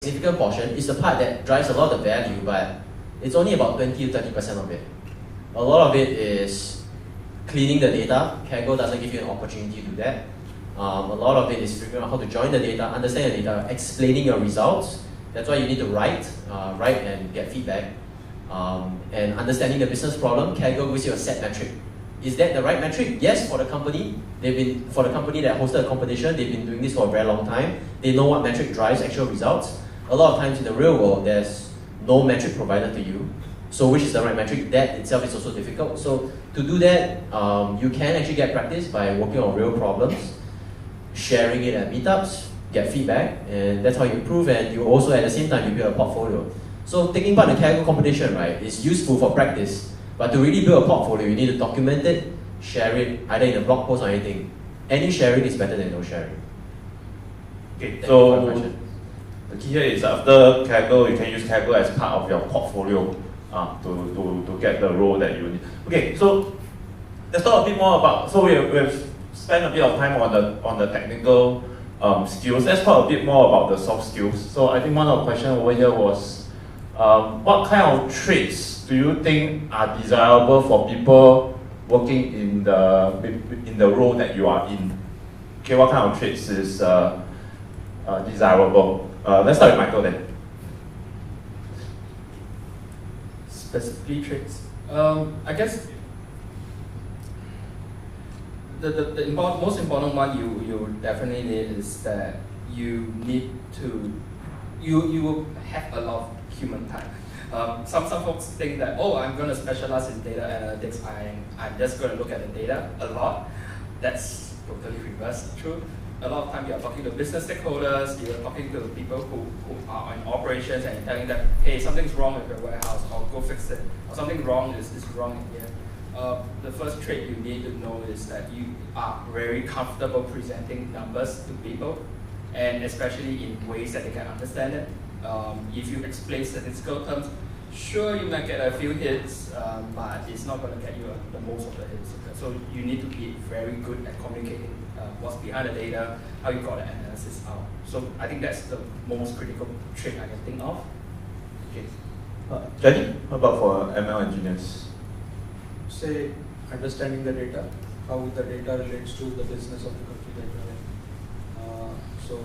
significant portion is the part that drives a lot of the value, but it's only about 20 to 30% of it. A lot of it is cleaning the data. Kaggle doesn't give you an opportunity to do that. A lot of it is figuring out how to join the data, understand the data, explaining your results. That's why you need to write and get feedback. And understanding the business problem. Kaggle gives you a set metric. Is that the right metric? Yes, for the company. For the company that hosted a competition, they've been doing this for a very long time. They know what metric drives actual results. A lot of times in the real world, there's no metric provided to you. So which is the right metric? That itself is also difficult. So to do that, you can actually get practice by working on real problems, sharing it at meetups, get feedback, and that's how you improve. And you also, at the same time, you build a portfolio. So taking part in the Kaggle competition, right, is useful for practice. But to really build a portfolio, you need to document it, share it, either in a blog post or anything. Any sharing is better than no sharing. Okay, so the key here is after Kaggle, you can use Kaggle as part of your portfolio to get the role that you need. Okay, so let's talk a bit more about, so we've spent a bit of time on the technical skills. Let's talk a bit more about the soft skills. So I think one of the questions over here was, what kind of traits do you think are desirable for people working in the role that you are in? Okay, what kind of traits is desirable? Let's start with Michael then. Specifically traits. I guess the most important one you definitely need is that you need to you will have a lot of human time. Some folks think that, oh, I'm going to specialize in data analytics. I'm just going to look at the data a lot. That's totally reverse true. A lot of time you are talking to business stakeholders, you are talking to people who are in operations, and you're telling them, hey, something's wrong with your warehouse, or go fix it, or something wrong is wrong in here. The first trait you need to know is that you are very comfortable presenting numbers to people, and especially in ways that they can understand it. If you explain statistical terms, sure, you might get a few hits, but it's not going to get you the most of the hits. So you need to be very good at communicating what's behind the data, how you got the analysis out. So I think that's the most critical trait I can think of. Okay. Jenny, what about for ML engineers? Say, understanding the data, how the data relates to the business of the country that you're in. So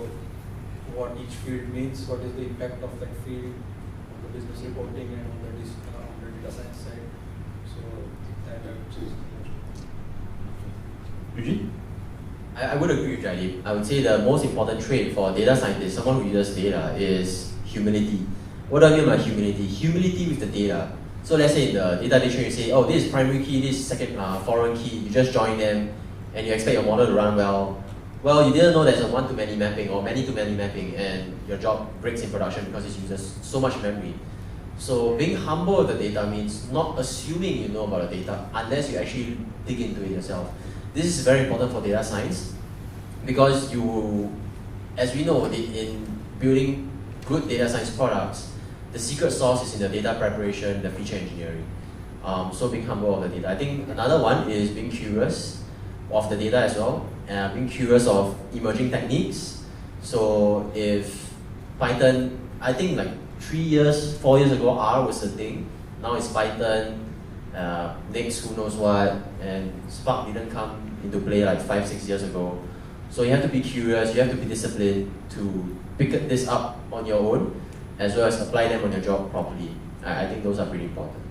what each field means, what is the impact of that field on the business reporting and on the data science side. So that I would choose. Eugene? I would agree with Jaideep. I would say the most important trait for a data scientist, someone who uses data, is humility. What do I mean by humility? Humility with the data. So let's say in the data dictionary you say, oh, this is primary key, this is second foreign key, you just join them, and you expect your model to run well. Well, you didn't know there's a one-to-many mapping or many-to-many mapping, and your job breaks in production because it uses so much memory. So being humble with the data means not assuming you know about the data unless you actually dig into it yourself. This is very important for data science because you, as we know, in building good data science products, the secret sauce is in the data preparation, the feature engineering. So being humble of the data. I think another one is being curious of the data as well, and being curious of emerging techniques. So if Python, I think like 4 years ago, R was the thing. Now it's Python, next who knows what, and Spark didn't come into play like 5-6 years ago. So you have to be curious, you have to be disciplined to pick this up on your own, as well as apply them on your job properly. I think those are pretty important.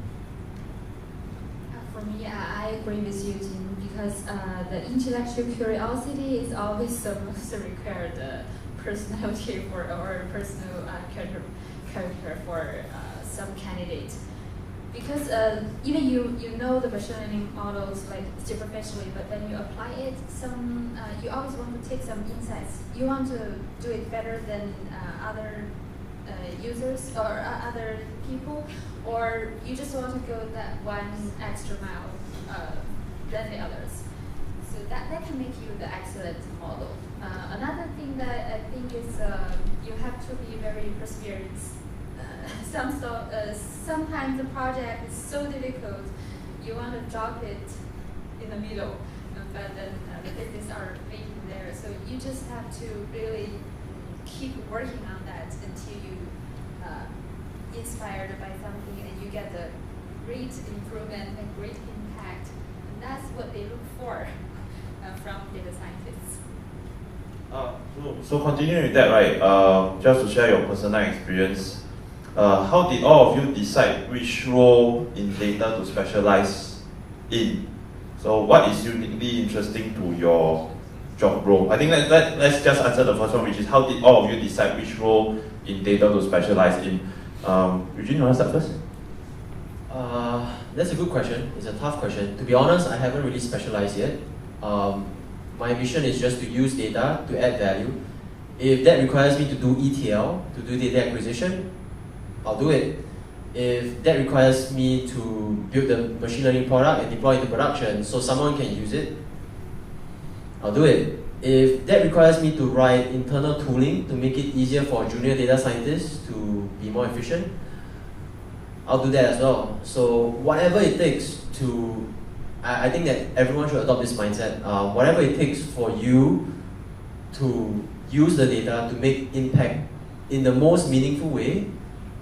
For me, I agree with you, Jim, because the intellectual curiosity is always the most required personality for or personal character for some candidate. Because even you know the machine learning models like superficially, but when you apply it, you always want to take some insights. You want to do it better than other users or other people, or you just want to go that one extra mile than the others. So that can make you the excellent model. Another thing that I think is you have to be very perseverance. Sometimes the project is so difficult, you want to drop it in the middle, but then the business are waiting there. So you just have to really keep working on that until you inspired by something and you get the great improvement and great impact. And that's what they look for from data scientists. So continuing with that, right? Just to share your personal experience, how did all of you decide which role in data to specialize in? So what is uniquely interesting to your job role? I think let's just answer the first one, which is how did all of you decide which role in data to specialize in? Eugene, you want to start first? That's a good question. It's a tough question. To be honest, I haven't really specialized yet. My mission is just to use data to add value. If that requires me to do ETL, to do data acquisition, I'll do it. If that requires me to build the machine learning product and deploy it to production so someone can use it, I'll do it. If that requires me to write internal tooling to make it easier for junior data scientists to be more efficient, I'll do that as well. So whatever it takes to, I think that everyone should adopt this mindset. Whatever it takes for you to use the data to make impact in the most meaningful way,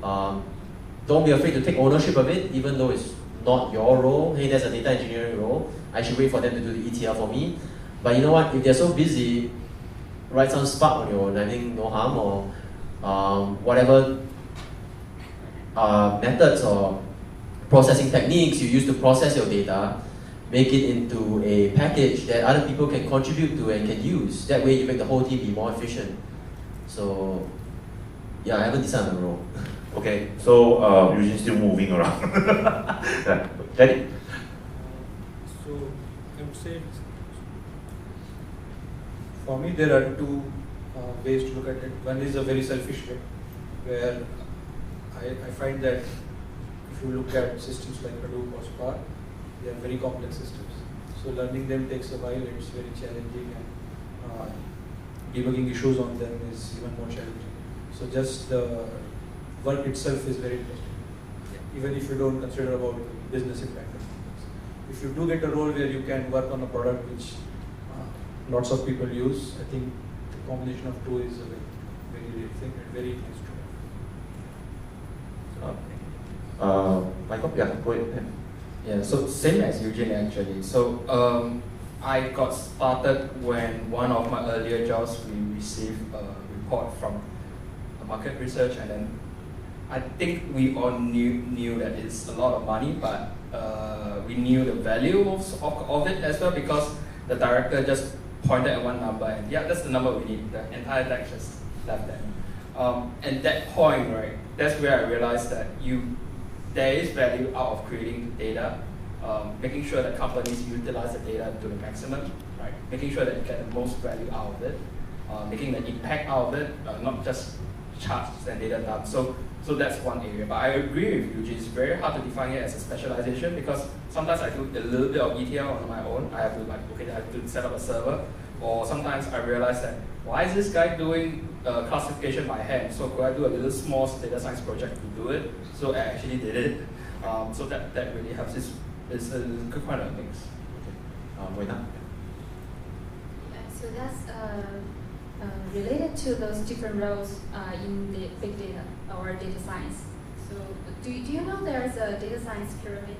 don't be afraid to take ownership of it, even though it's not your role. Hey, there's a data engineering role. I should wait for them to do the ETL for me. But you know what? If they're so busy, write some Spark on your own. I think no harm, or whatever methods or processing techniques you use to process your data, make it into a package that other people can contribute to and can use. That way you make the whole team be more efficient. So yeah, I haven't decided on the role. Okay, so Eugene's still moving around. Yeah. Teddy? So I would say, for me there are two ways to look at it. One is a very selfish way, where I find that if you look at systems like Hadoop or Spark, they are very complex systems. So learning them takes a while, it's very challenging, and debugging issues on them is even more challenging. So just the work itself is very interesting, even if you don't consider about business impact. If you do get a role where you can work on a product which lots of people use, I think the combination of two is a very great thing and very nice to have. Michael, yeah, go ahead. Yeah, so same as Eugene actually. So I got started when one of my earlier jobs, we received a report from the market research, and then I think we all knew that it's a lot of money, but we knew the value of it as well, because the director just pointed at one number and yeah, that's the number we need. The entire deck just left there. At that point, right, that's where I realized that there is value out of creating data, making sure that companies utilize the data to the maximum, right? Making sure that you get the most value out of it, making the impact out of it, not just charts and data dumps. So that's one area. But I agree with you, it's very hard to define it as a specialization, because sometimes I do a little bit of ETL on my own. I have to I have to set up a server, or sometimes I realize that why is this guy doing classification by hand? So could I do a little small data science project to do it? So I actually did it. So that really helps. It's a good kind of mix. Wait now. So that's related to those different roles in the big data or data science. So do you know there's a data science pyramid?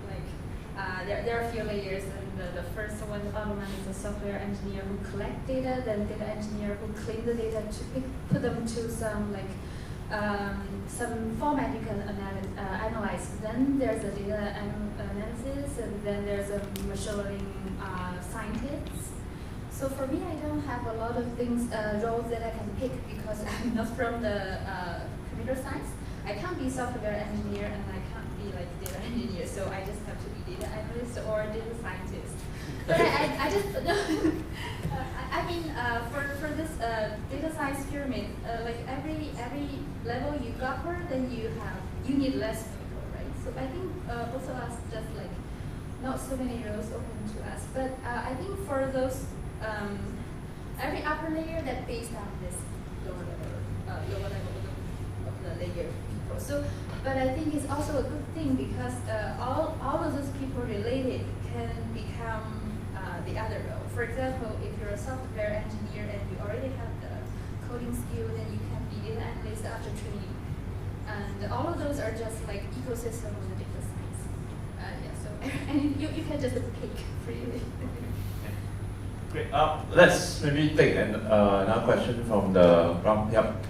Like there are a few layers, and the first one, the bottom one, is the software engineer who collect data, then data engineer who clean the data to put them to some format you can analyze. Then there's a data analysis, and then there's a machine learning scientist. So for me, I don't have a lot of roles that I can pick, because I'm not from the computer science. I can't be software engineer, and I can't be like data engineer. So I just have to be data analyst or data scientist. But I just I mean for this data science pyramid, like every level you cover, then you need less people, right? So I think both of us just like not so many roles open to us. But I think for those every upper layer that based on this lower level of the layer people. So, but I think it's also a good thing, because all of those people related can become the other role. For example, if you're a software engineer and you already have the coding skill, then you can be data analyst after training. And all of those are just like ecosystem of the data science. Yeah, so and you can just pick freely. Great. Let's maybe take another question from the round. Yep.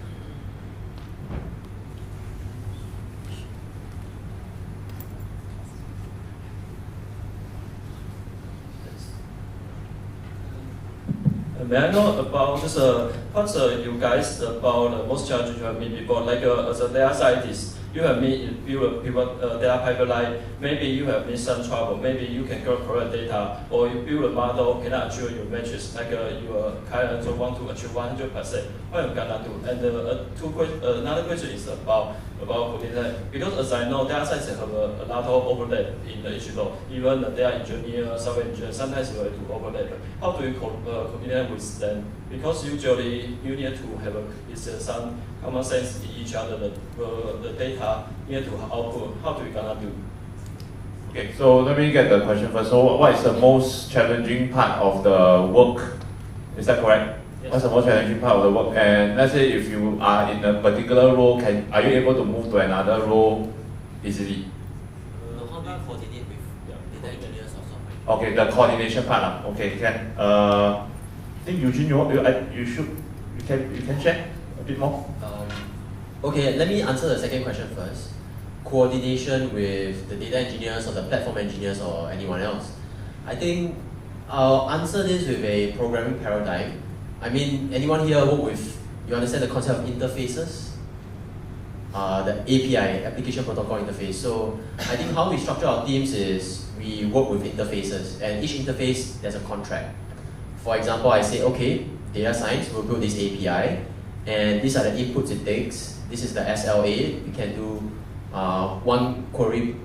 May I know about just what's you guys about the most challenging you have met before? Like as a data scientist, you have build a data pipeline. Maybe you have made some trouble. Maybe you can go correct data, or you build a model cannot achieve your metrics. Like your client want to achieve 100%. What you gonna do? And another question is about coordination. Because as I know, data science have a lot of overlap in each role. Even the data engineer, software engineer, sometimes you have to overlap. How do you coordinate with them? Because usually you need to have some common sense in each other. The data need to output. How do you gonna do? Okay, so let me get the question first. So, what is the most challenging part of the work? Is that correct? Yes. What's the most challenging part of the work? And let's say if you are in a particular role, are you able to move to another role easily? How do you coordinate with data engineers or software? Okay, the coordination part. Okay, can. I think Eugene, you can share a bit more. Okay, let me answer the second question first. Coordination with the data engineers or the platform engineers or anyone else. I think I'll answer this with a programming paradigm. I mean, anyone here work with, you understand the concept of interfaces? The API, application protocol interface. So I think how we structure our teams is we work with interfaces, and each interface there's a contract. For example, I say, okay, data science will build this API, and these are the inputs it takes. This is the SLA. We can do one query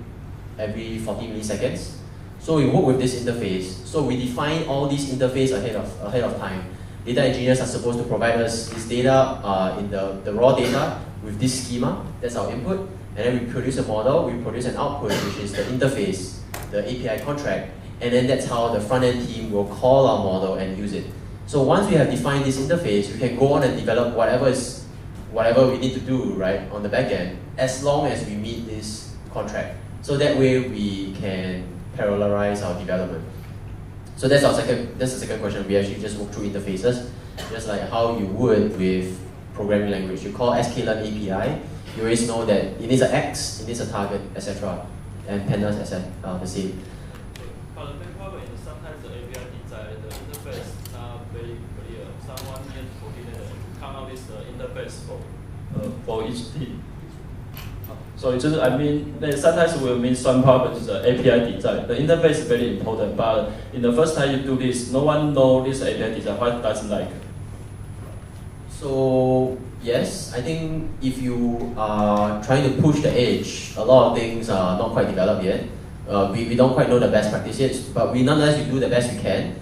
every 40 milliseconds. So we work with this interface. So we define all these interface ahead of time. Data engineers are supposed to provide us this data in the raw data with this schema. That's our input. And then we produce a model, we produce an output, which is the interface, the API contract. And then that's how the front-end team will call our model and use it. So once we have defined this interface, we can go on and develop whatever we need to do, right, on the back end, as long as we meet this contract. So that way we can parallelize our development. So that's the second question. We actually just work through interfaces, just like how you would with programming language. You call sklearn API, you always know that it needs an X, it needs a target, etc. And pandas as the same. But the main problem is sometimes the API design, the interface not very clear. Someone needs to coordinate to come up with the interface for each team. So it's just, I mean, sometimes we will mean some problem is the API design. The interface is very important, but in the first time you do this, no one knows this API design, what does it like? So yes, I think if you are trying to push the edge, a lot of things are not quite developed yet. We don't quite know the best practice yet, but nonetheless we do the best we can.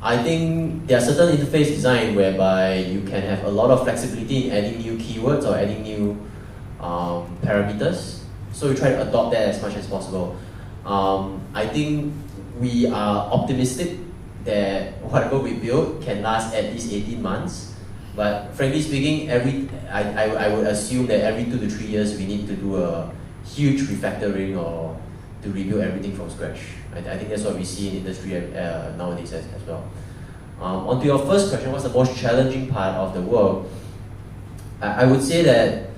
I think there are certain interface design whereby you can have a lot of flexibility in adding new keywords or adding new parameters. So we try to adopt that as much as possible. I think we are optimistic that whatever we build can last at least 18 months. But frankly speaking, I would assume that every 2 to 3 years we need to do a huge refactoring or to rebuild everything from scratch. I think that's what we see in industry nowadays as well. On to your first question, what's the most challenging part of the work? I would say that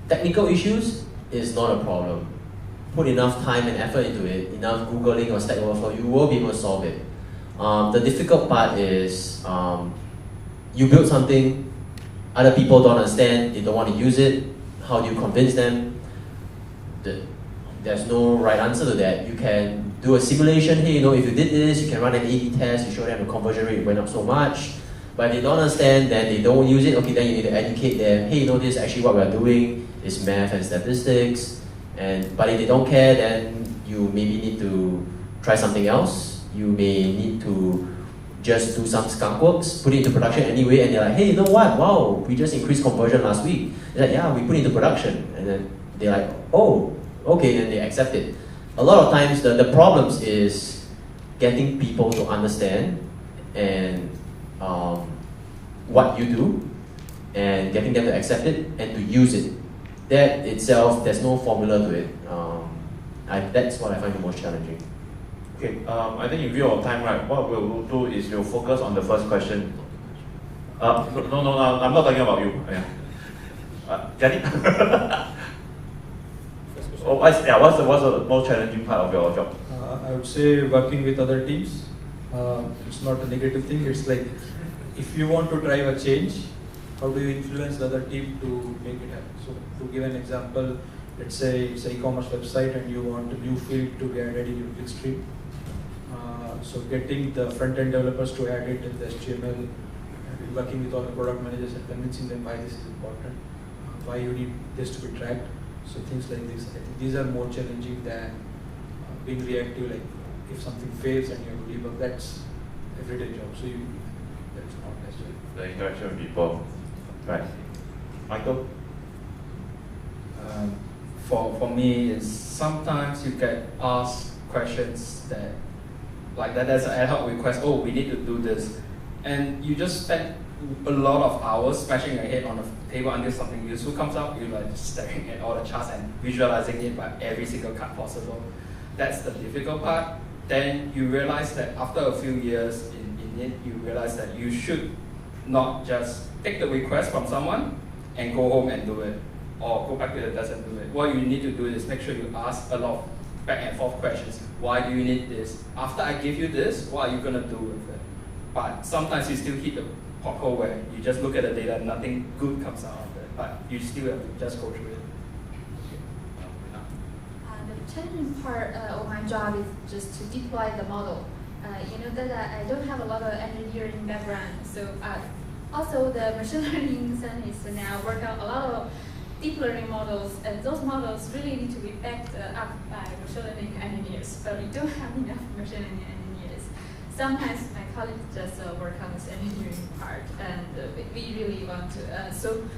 technical issues is not a problem. Put enough time and effort into it, enough Googling or Stack Overflow, you will be able to solve it. The difficult part is you build something, other people don't understand, they don't want to use it. How do you convince them? There's no right answer to that. You can do a simulation. Hey, if you did this, you can run an A/B test. You show them the conversion rate went up so much. But if they don't understand, then they don't use it. Okay, then you need to educate them. Hey, this is actually what we're doing is math and statistics. But if they don't care, then you maybe need to try something else. You may need to just do some skunk works, put it into production anyway, and they're like, hey, you know what? Wow, we just increased conversion last week. They're like, yeah, we put it into production. And then they're like, oh, okay, then they accept it. A lot of times the problems is getting people to understand and what you do and getting them to accept it and to use it. That itself, there's no formula to it. That's what I find the most challenging. Okay, I think in view of time, right, what we'll do is we'll focus on the first question. No, I'm not talking about you. Yeah. Get it? What's the most challenging part of your job? I would say working with other teams. It's not a negative thing. It's like if you want to drive a change, how do you influence the other team to make it happen? So to give an example, let's say it's an e-commerce website and you want a new field to get added in clickstream. So getting the front-end developers to add it in the HTML, and working with all the product managers and convincing them why this is important, why you need this to be tracked. So things like this, I think these are more challenging than being reactive. Like if something fails and you have to debug, that's everyday job. So that's not necessary. The interaction with people, right? Michael? For me, is sometimes you get asked questions that, like that there's an ad hoc request, oh, we need to do this. And you just spend a lot of hours smashing your head on the table until something useful comes out. You're like just staring at all the charts and visualizing it by every single card possible. That's the difficult part. Then you realize that after a few years in it, you realize that you should not just take the request from someone and go home and do it, or go back to the desk and do it. What you need to do is make sure you ask a lot of back and forth questions. Why do you need this? After I give you this, what are you going to do with it? But sometimes you still hit the pothole where you just look at the data, nothing good comes out of it, but you still have to just go through it. The challenging part of my job is just to deploy the model. You know that I don't have a lot of engineering background, so also the machine learning scientists now work on a lot of deep learning models, and those models really need to be backed up by machine learning engineers, but we don't have enough machine learning engineers. Sometimes my colleagues just work on this engineering part, and we really want to. So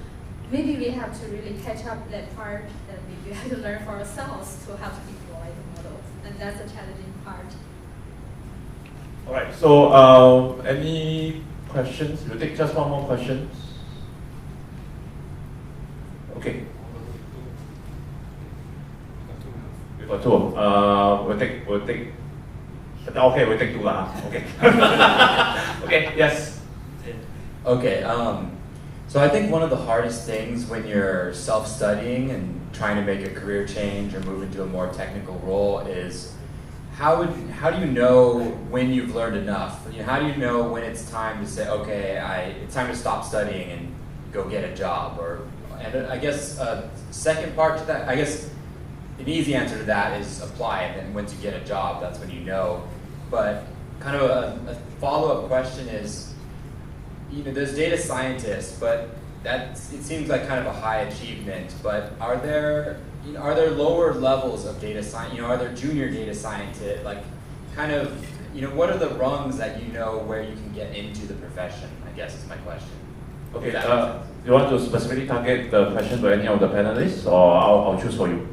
maybe we have to really catch up that part, and we have to learn for ourselves to how to deploy the models, and that's a challenging part. All right, so any questions? We'll take just one more question. Okay. We got two. We'll take. Okay, we'll take two lah. Okay. Okay. Yes. Okay. So I think one of the hardest things when you're self-studying and trying to make a career change or move into a more technical role is how do you know when you've learned enough? How do you know when it's time to say, okay, it's time to stop studying and go get a job? And I guess second part to that, I guess an easy answer to that is apply, and then once you get a job, that's when you know. But kind of a follow-up question is, there's data scientists, but it seems like kind of a high achievement. But are there lower levels of data science? Are there junior data scientists? Like, kind of, what are the rungs that where you can get into the profession? I guess is my question. Okay. You want to specifically target the question to any of the panelists, or I'll choose for you?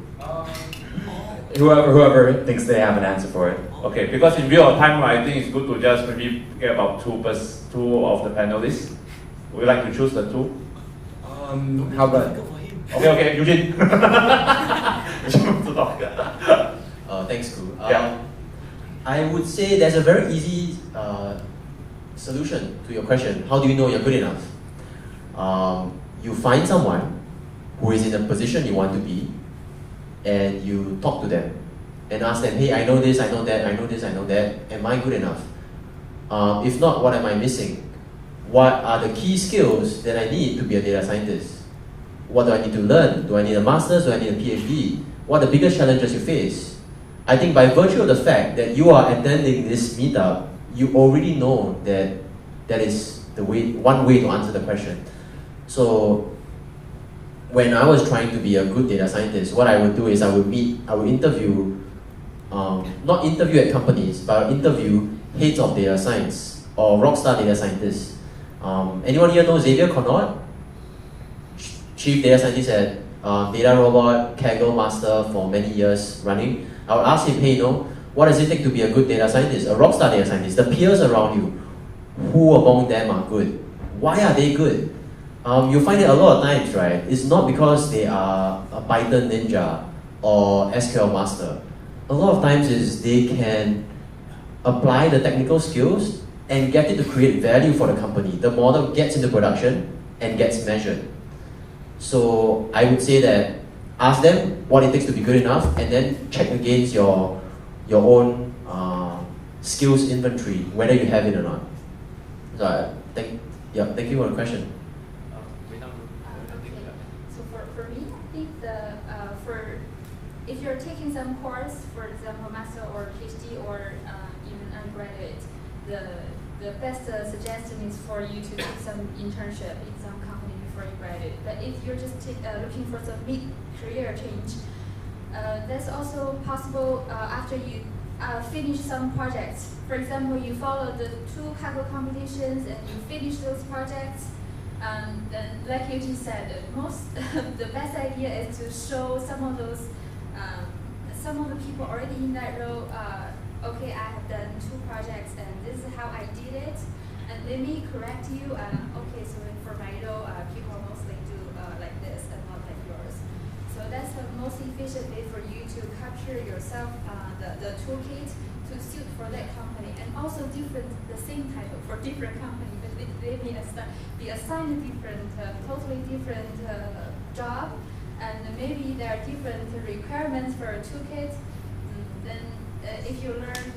Whoever thinks they have an answer for it. Okay, because in view of time, I think it's good to just maybe get about two of the panelists. Would you like to choose the two? How about? Okay, Eugene. Thanks, Ku. Yeah. I would say there's a very easy solution to your question. How do you know you're good enough? You find someone who is in a position you want to be, and you talk to them and ask them, hey, I know this, I know that, I know this, I know that. Am I good enough? If not, what am I missing? What are the key skills that I need to be a data scientist? What do I need to learn? Do I need a master's? Do I need a PhD? What are the biggest challenges you face? I think by virtue of the fact that you are attending this meetup, you already know that that is one way to answer the question. So when I was trying to be a good data scientist, what I would do is I would interview, not interview at companies, but I would interview heads of data science or rockstar data scientists. Anyone here know Xavier Connaught? Chief data scientist at Data Robot, Kaggle master for many years running. I would ask him, hey, what does it take to be a good data scientist, a rockstar data scientist? The peers around you, who among them are good? why are they good? You'll find it a lot of times, right? It's not because they are a Python ninja or SQL master. A lot of times is they can apply the technical skills and get it to create value for the company. The model gets into production and gets measured. So I would say that ask them what it takes to be good enough, and then check against your own skills inventory, whether you have it or not. So thank you for the question. So for me, I think if you're taking some course, for example, master or PhD or even undergraduate, the best suggestion is for you to take some internship in some company before you graduate. But if you're just looking for some mid-career change, that's also possible after you finish some projects. For example, you follow the 2 Kaggle competitions and you finish those projects. Then, like Eugene said, the best idea is to show some of the people already in that role. Okay, I have done 2 projects and this is how I did it. And they may correct you. Okay, so for my role, people mostly do like this and not like yours. So that's the most efficient way for you to capture yourself, the toolkit to suit for that company, and also the same title for different company, but they may be assigned a different, totally different job, and maybe there are different requirements for a toolkit. Then if you learn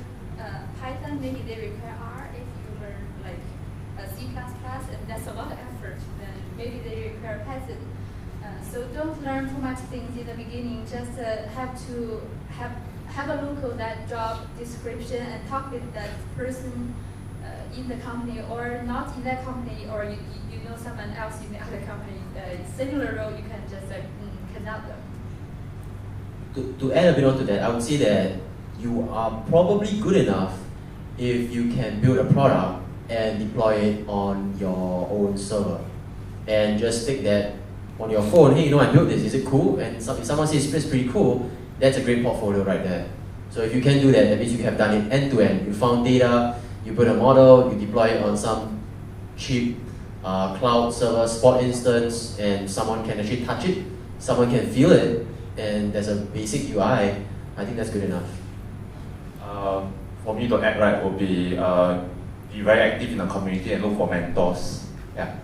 Python, maybe they require R. If you learn like C++, and that's a lot of effort, then maybe they require Python. So don't learn too much things in the beginning. Just have a look at that job description and talk with that person in the company or not in that company, or you know someone else in the other company, similar role, you can just connect them. To add a bit onto that, I would say that you are probably good enough if you can build a product and deploy it on your own server. And just stick that on your phone. Hey, I built this, is it cool? And if someone says it's pretty cool, that's a great portfolio right there. So if you can do that, that means you have done it end to end. You found data, you build a model, you deploy it on some cheap cloud server spot instance, and someone can actually touch it, someone can feel it, and there's a basic UI. I think that's good enough. For me to add, right, would be very active in the community and look for mentors. Yeah.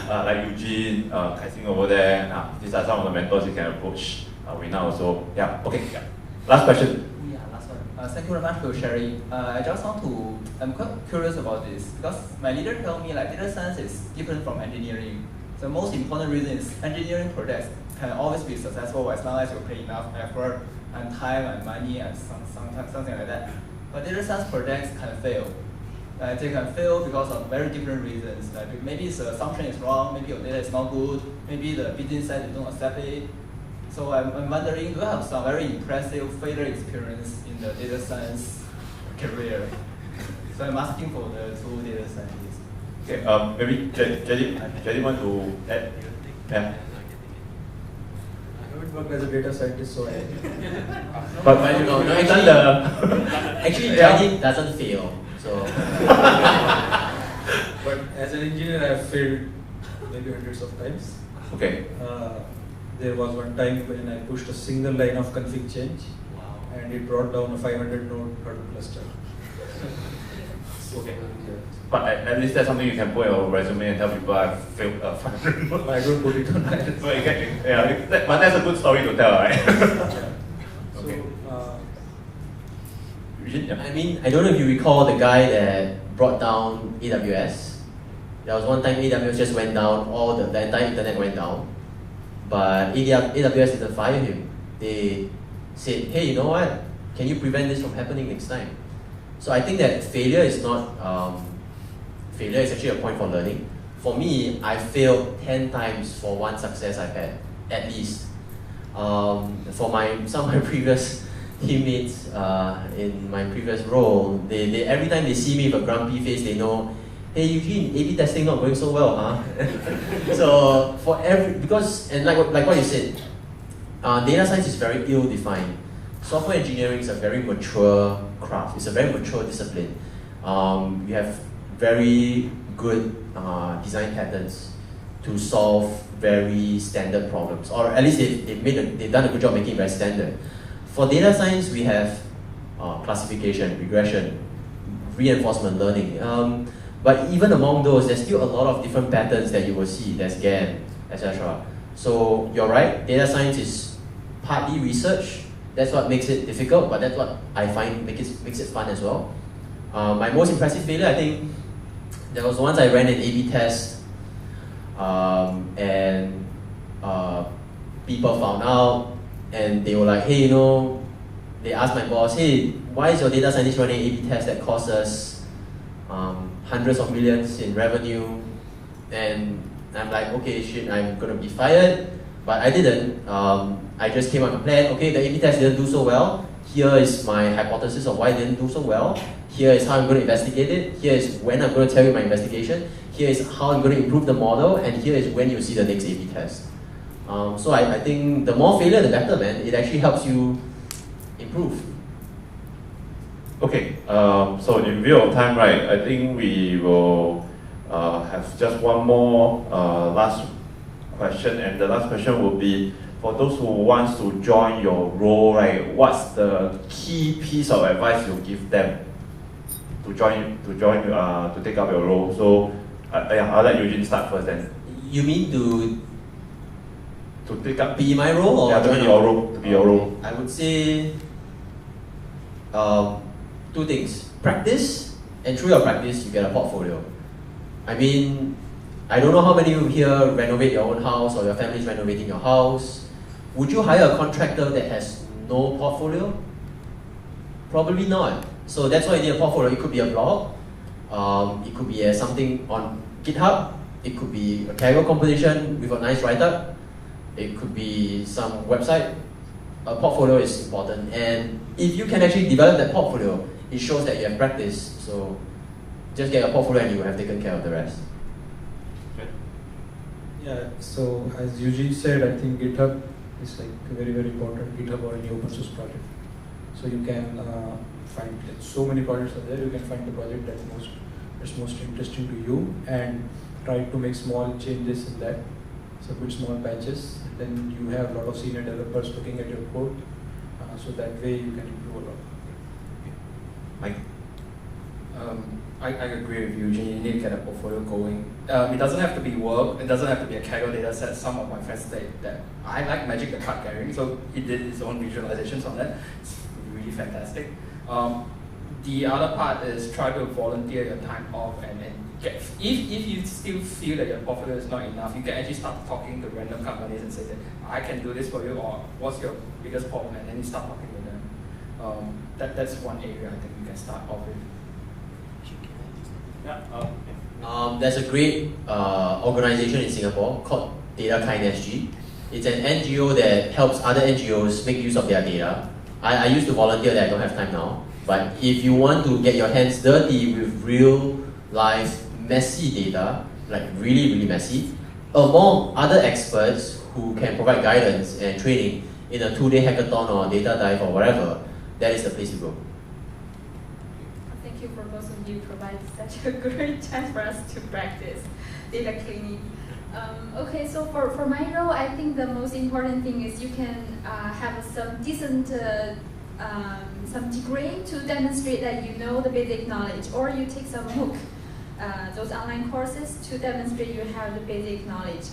Like Eugene, Kai-Sing over there. These are some of the mentors you can approach. We now also. Yeah. Okay. Yeah. Last question. Yeah, last one. Thank you very much for sharing. I just want to. I'm quite curious about this because my leader told me like data science is different from engineering. The most important reason is engineering projects can always be successful as long as you pay enough effort and time and money and something like that. But data science projects can fail. They can fail because of very different reasons. Like maybe the assumption is wrong, maybe your data is not good, maybe the business side don't accept it. So I'm wondering, do you have some very impressive failure experience in the data science career? So I'm asking for the 2 data scientists. Okay, maybe Jerry want to add? Yeah. I haven't worked as a data scientist, so But actually, Jaideep doesn't fail. So, but as an engineer, I have failed maybe hundreds of times. Okay. There was one time when I pushed a single line of config change, and it brought down a 500 node Hadoop cluster. Okay. But at least that's something you can put in your resume and tell people I failed 500 nodes. I don't put it on my resume. So but that's a good story to tell, right? So, I mean, I don't know if you recall the guy that brought down AWS. There was one time AWS just went down, the entire internet went down. But AWS didn't fire him. They said, hey, you know what? Can you prevent this from happening next time? So I think that failure is not, failure is actually a point for learning. For me, I failed 10 times for one success I've had, at least. For some of my previous teammates in my previous role, they every time they see me with a grumpy face, they know, hey Eugene, A/B testing not going so well, huh? So like what you said, data science is very ill-defined. Software engineering is a very mature craft. It's a very mature discipline. You have very good design patterns to solve very standard problems, or at least they've done a good job making it very standard. For data science, we have classification, regression, reinforcement learning. But even among those, there's still a lot of different patterns that you will see. There's GAN, etc. So you're right, data science is partly research. That's what makes it difficult, but that's what I find makes it fun as well. My most impressive failure, I think, there was once I ran an A/B test, and people found out, and they were like, hey, they asked my boss, hey, why is your data scientist running an A/B test that costs us hundreds of millions in revenue? And I'm like, okay, shit, I'm gonna be fired. But I didn't. I just came up with a plan. Okay, the A/B test didn't do so well. Here is my hypothesis of why it didn't do so well. Here is how I'm going to investigate it. Here is when I'm going to tell you my investigation. Here is how I'm going to improve the model. And here is when you see the next A/B test. So I think the more failure, the better, man. It actually helps you improve. Okay, so in view of time, right, I think we will have just one more last question, and the last question will be for those who wants to join your role, right? What's the key piece of advice you give them to to take up your role? So I'll let Eugene start first then. You mean To take up be my role or to join be your role? To be your role. I would say two things. Practice, and through your practice, you get a portfolio. I mean, I don't know how many of you here renovate your own house or your family's renovating your house. Would you hire a contractor that has no portfolio? Probably not. So that's why you need a portfolio. It could be a blog, it could be something on GitHub, it could be a Kaggle competition with a nice write-up, it could be some website. A portfolio is important, and if you can actually develop that portfolio, it shows that you have practice. So just get a portfolio and you have taken care of the rest. Yeah, so as Eugene said, I think GitHub is like very, very important, GitHub or any open source project. So you can find like, so many projects are there, you can find the project that's most interesting to you and try to make small changes in that. Submit small patches, and then you have a lot of senior developers looking at your code, so that way you can improve a lot. Mike? I agree with you, Eugene. You need to get a portfolio going. It doesn't have to be work, it doesn't have to be a Kaggle data set. Some of my friends say that I like Magic the Card Carrying, so he did his own visualizations on that. It's really fantastic. The other part is try to volunteer your time off and get, if you still feel that your portfolio is not enough, you can actually start talking to random companies and say that I can do this for you, or what's your biggest problem, and then you start talking with them. That's one area I think you can start off with. Yeah. There's a great organization in Singapore called DataKind SG. It's an NGO that helps other NGOs make use of their data. I used to volunteer there, I don't have time now. But if you want to get your hands dirty with real life messy data, like really, really messy, among other experts who can provide guidance and training in a 2-day hackathon or data dive or whatever, that is the place to go. Thank you for both of you provide such a great chance for us to practice data cleaning. Okay, so for my role, I think the most important thing is you can have some decent some degree to demonstrate that you know the basic knowledge, or you take some MOOC, those online courses to demonstrate you have the basic knowledge.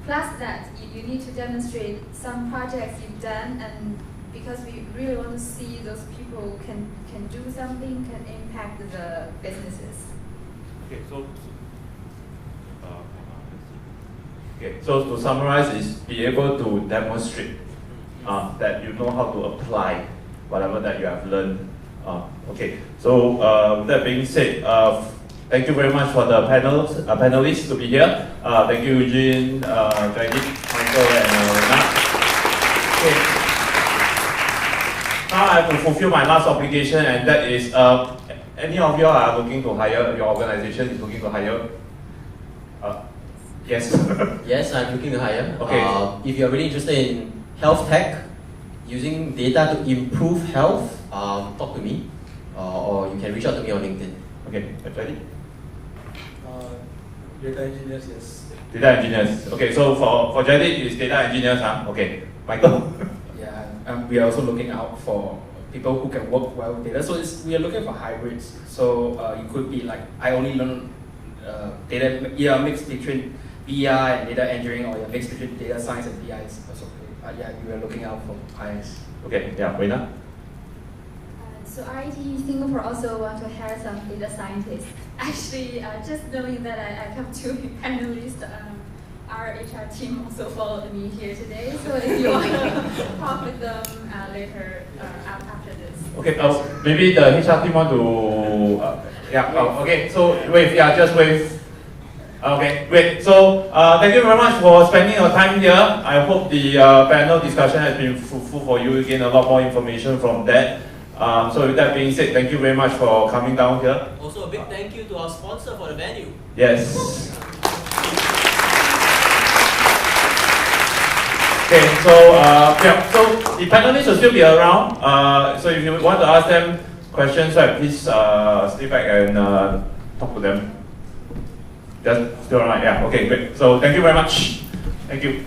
Plus that, you need to demonstrate some projects you've done, and because we really want to see those people can do something, can impact the businesses. Okay, so to summarize is be able to demonstrate that you know how to apply whatever that you have learned. Okay, so with that being said, thank you very much for the panelists to be here. Thank you, Eugene, Jaideep, Michael, and Renat. Okay. Now I have to fulfill my last obligation, and that is, any of you are looking to hire, your organization is looking to hire? Yes. Yes, I'm looking to hire. Okay. If you're really interested in health tech, using data to improve health, talk to me, or you can reach out to me on LinkedIn. Okay, Jaideep? Data engineers, yes. Data engineers. Okay, so for Jadid, it's data engineers, huh? Okay. Michael? Yeah, we are also looking out for people who can work well with data. So we are looking for hybrids. So it could be like, I only learn data, mix between BI and data engineering, or mix between data science and BI is also okay. Yeah, we are looking out for hires. Okay, yeah, Reina? So RIT Singapore also want to hire some data scientists. Actually, just knowing that I come to Panelists, our HR team also followed me here today. So if you want to talk with them later after this. Okay, maybe the HR team want to, okay, so wait, just wait. Okay, great. So thank you very much for spending your time here. I hope the panel discussion has been fruitful for you. You gain a lot more information from that. So with that being said, thank you very much for coming down here. Also a big thank you to our sponsor for the venue. Yes. Okay, so so the panelists will still be around. So if you want to ask them questions, right, please stay back and talk to them. That's still around, yeah. Okay, great. So thank you very much. Thank you.